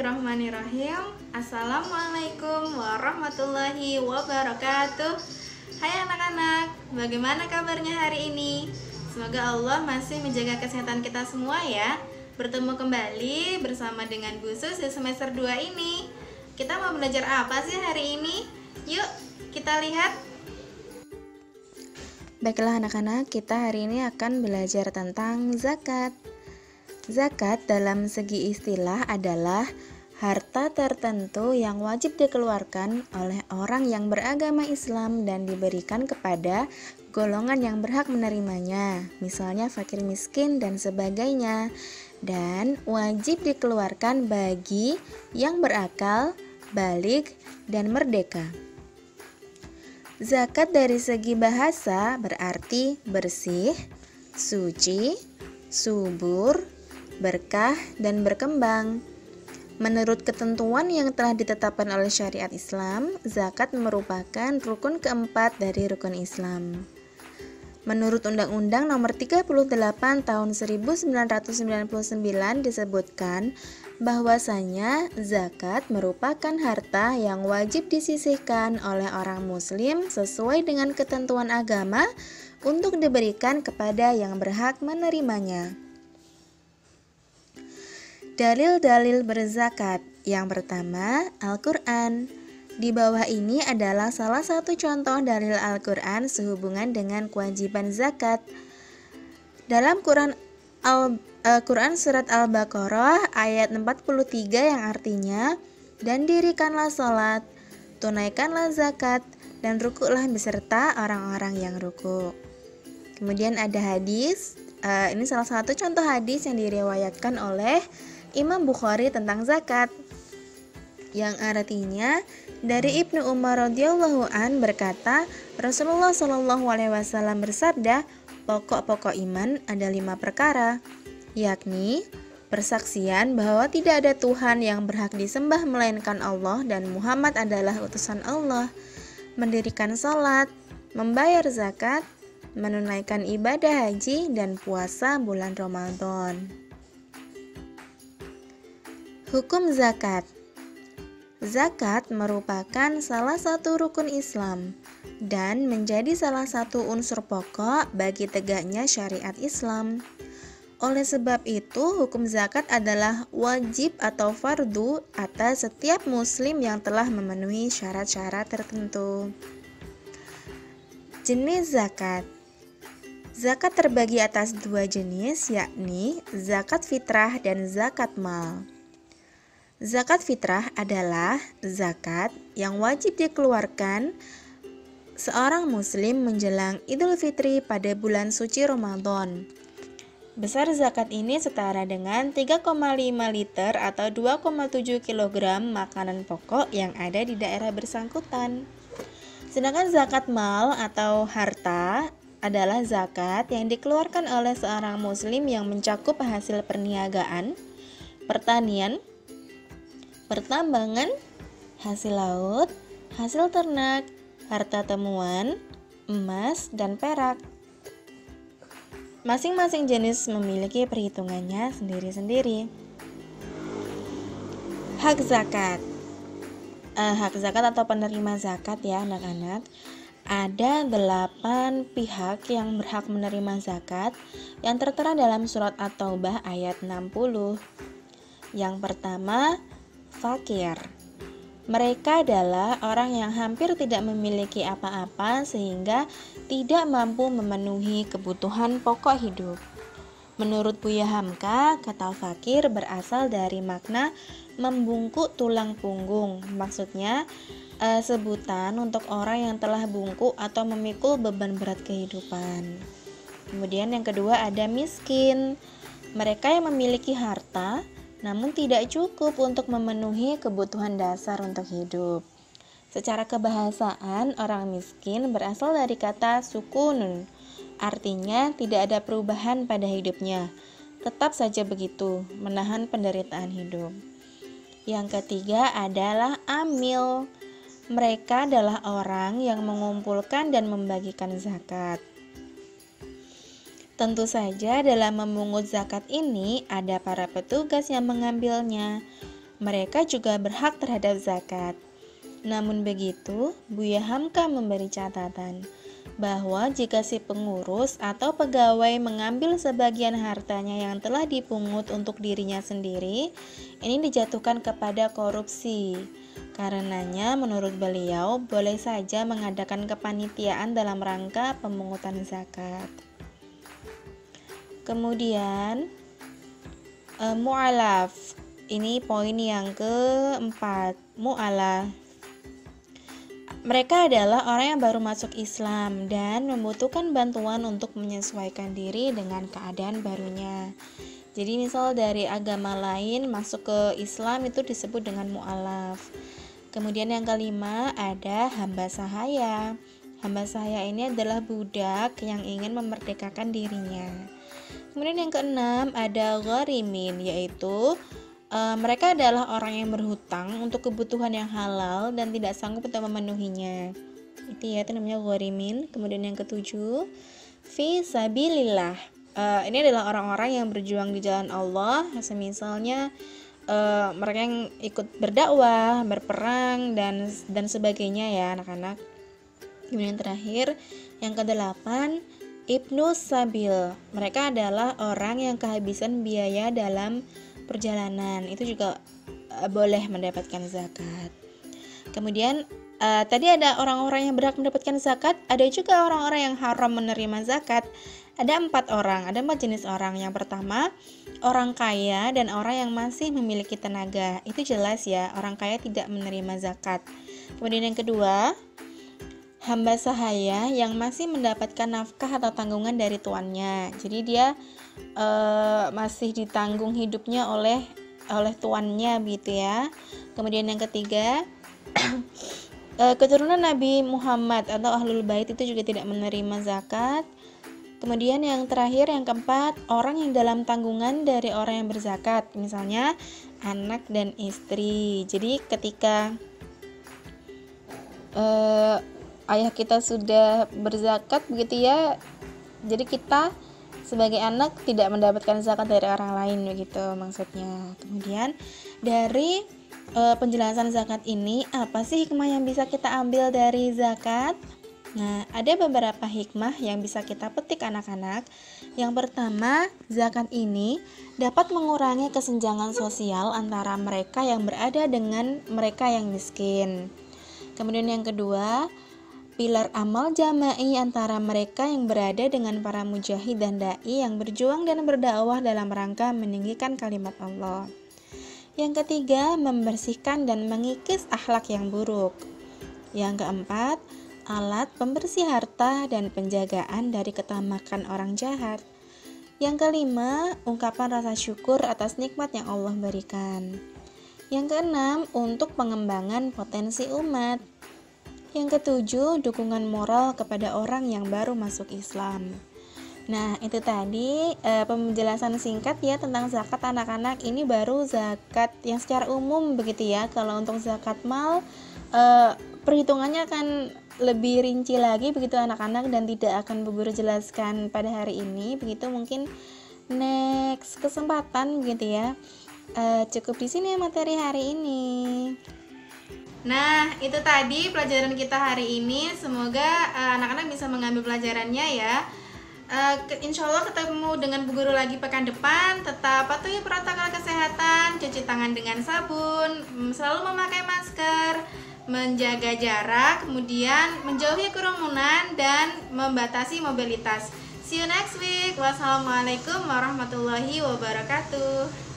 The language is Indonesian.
Bismillahirrahmanirrahim. Assalamualaikum warahmatullahi wabarakatuh. Hai anak-anak, bagaimana kabarnya hari ini? Semoga Allah masih menjaga kesehatan kita semua ya. Bertemu kembali bersama dengan Bu Sus di semester 2 ini. Kita mau belajar apa sih hari ini? Yuk kita lihat. Baiklah anak-anak, kita hari ini akan belajar tentang zakat. Zakat dalam segi istilah adalah harta tertentu yang wajib dikeluarkan oleh orang yang beragama Islam dan diberikan kepada golongan yang berhak menerimanya, misalnya fakir miskin dan sebagainya, dan wajib dikeluarkan bagi yang berakal, baligh, dan merdeka. Zakat dari segi bahasa berarti bersih, suci, subur, berkah, dan berkembang. Menurut ketentuan yang telah ditetapkan oleh syariat Islam, zakat merupakan rukun keempat dari rukun Islam. Menurut Undang-Undang Nomor 38 Tahun 1999 disebutkan bahwasanya zakat merupakan harta yang wajib disisihkan oleh orang muslim sesuai dengan ketentuan agama untuk diberikan kepada yang berhak menerimanya. Dalil-dalil berzakat. Yang pertama, Al-Quran. Di bawah ini adalah salah satu contoh dalil Al-Quran sehubungan dengan kewajiban zakat. Dalam Quran Surat Al-Baqarah ayat 43 yang artinya, dan dirikanlah sholat, tunaikanlah zakat, dan rukuklah beserta orang-orang yang ruku. Kemudian ada hadis, ini salah satu contoh hadis yang diriwayatkan oleh Imam Bukhari tentang zakat, yang artinya dari Ibnu Umar radhiyallahu an berkata, Rasulullah shallallahu alaihi wasallam bersabda, pokok-pokok iman ada 5 perkara, yakni persaksian bahwa tidak ada Tuhan yang berhak disembah melainkan Allah dan Muhammad adalah utusan Allah, mendirikan salat, membayar zakat, menunaikan ibadah haji, dan puasa bulan Ramadan. Hukum zakat. Zakat merupakan salah satu rukun Islam dan menjadi salah satu unsur pokok bagi tegaknya syariat Islam. Oleh sebab itu, hukum zakat adalah wajib atau fardu atas setiap muslim yang telah memenuhi syarat-syarat tertentu. Jenis zakat. Zakat terbagi atas 2 jenis, yakni zakat fitrah dan zakat mal. Zakat fitrah adalah zakat yang wajib dikeluarkan seorang muslim menjelang Idul Fitri pada bulan suci Ramadan. Besar zakat ini setara dengan 3,5 liter atau 2,7 kg makanan pokok yang ada di daerah bersangkutan. Sedangkan zakat mal atau harta adalah zakat yang dikeluarkan oleh seorang muslim yang mencakup hasil perniagaan, pertanian, pertambangan, hasil laut, hasil ternak, harta temuan, emas, dan perak. Masing-masing jenis memiliki perhitungannya sendiri-sendiri. Hak zakat. Hak zakat atau penerima zakat ya anak-anak. Ada 8 pihak yang berhak menerima zakat yang tertera dalam surat At-Taubah ayat 60. Yang pertama, fakir. Mereka adalah orang yang hampir tidak memiliki apa-apa sehingga tidak mampu memenuhi kebutuhan pokok hidup. Menurut Buya Hamka, kata fakir berasal dari makna membungkuk tulang punggung. Maksudnya sebutan untuk orang yang telah bungkuk atau memikul beban berat kehidupan. Kemudian yang kedua ada miskin. Mereka yang memiliki harta namun tidak cukup untuk memenuhi kebutuhan dasar untuk hidup. Secara kebahasaan, orang miskin berasal dari kata sukunun, artinya tidak ada perubahan pada hidupnya, tetap saja begitu, menahan penderitaan hidup. Yang ketiga adalah amil. Mereka adalah orang yang mengumpulkan dan membagikan zakat. Tentu saja dalam memungut zakat ini ada para petugas yang mengambilnya. mereka juga berhak terhadap zakat. Namun begitu, Buya Hamka memberi catatan bahwa jika si pengurus atau pegawai mengambil sebagian hartanya yang telah dipungut untuk dirinya sendiri, ini dijatuhkan kepada korupsi. Karenanya menurut beliau boleh saja mengadakan kepanitiaan dalam rangka pemungutan zakat. Kemudian mu'alaf. Ini poin yang keempat, mu'alaf. Mereka adalah orang yang baru masuk Islam dan membutuhkan bantuan untuk menyesuaikan diri dengan keadaan barunya. Jadi misal dari agama lain masuk ke Islam itu disebut dengan mu'alaf. Kemudian yang kelima ada hamba sahaya. Hamba sahaya ini adalah budak yang ingin memerdekakan dirinya. Kemudian yang keenam ada gharimin, yaitu mereka adalah orang yang berhutang untuk kebutuhan yang halal dan tidak sanggup untuk memenuhinya. Itu namanya gharimin. Kemudian yang ketujuh, fi sabilillah. Ini adalah orang-orang yang berjuang di jalan Allah, misalnya mereka yang ikut berdakwah, berperang dan sebagainya ya anak-anak. Kemudian yang terakhir, yang kedelapan, ibnu sabil. Mereka adalah orang yang kehabisan biaya dalam perjalanan, itu juga boleh mendapatkan zakat. Kemudian tadi ada orang-orang yang berhak mendapatkan zakat, ada juga orang-orang yang haram menerima zakat. Ada 4 jenis orang. Yang pertama, orang kaya dan orang yang masih memiliki tenaga. Itu jelas ya, orang kaya tidak menerima zakat. Kemudian yang kedua, hamba sahaya yang masih mendapatkan nafkah atau tanggungan dari tuannya. Jadi dia masih ditanggung hidupnya oleh tuannya gitu ya. Kemudian yang ketiga, keturunan Nabi Muhammad atau Ahlul Bait itu juga tidak menerima zakat. Kemudian yang terakhir, yang keempat, orang yang dalam tanggungan dari orang yang berzakat, misalnya anak dan istri. Jadi ketika ayah kita sudah berzakat begitu ya, jadi kita sebagai anak tidak mendapatkan zakat dari orang lain begitu maksudnya. Kemudian dari penjelasan zakat ini, apa sih hikmah yang bisa kita ambil dari zakat? Nah, ada beberapa hikmah yang bisa kita petik anak-anak. Yang pertama, zakat ini dapat mengurangi kesenjangan sosial antara mereka yang berada dengan mereka yang miskin. Kemudian yang kedua, pilar amal jama'i antara mereka yang berada dengan para mujahid dan da'i yang berjuang dan berdakwah dalam rangka meninggikan kalimat Allah. Yang ketiga, membersihkan dan mengikis akhlak yang buruk. Yang keempat, alat pembersih harta dan penjagaan dari ketamakan orang jahat. Yang kelima, ungkapan rasa syukur atas nikmat yang Allah berikan. Yang keenam, untuk pengembangan potensi umat. Yang ketujuh, dukungan moral kepada orang yang baru masuk Islam. Nah, itu tadi penjelasan singkat ya tentang zakat anak-anak. Ini baru zakat yang secara umum begitu ya. Kalau untuk zakat mal, perhitungannya akan lebih rinci lagi begitu anak-anak dan tidak akan Bu Guru jelaskan pada hari ini. Begitu mungkin next kesempatan begitu ya. Cukup di sini materi hari ini. Nah, itu tadi pelajaran kita hari ini. Semoga anak-anak bisa mengambil pelajarannya ya. Insya Allah ketemu dengan Bu Guru lagi pekan depan. Tetap patuhi protokol kesehatan, cuci tangan dengan sabun, selalu memakai masker, menjaga jarak, kemudian menjauhi kerumunan dan membatasi mobilitas. See you next week. Wassalamualaikum warahmatullahi wabarakatuh.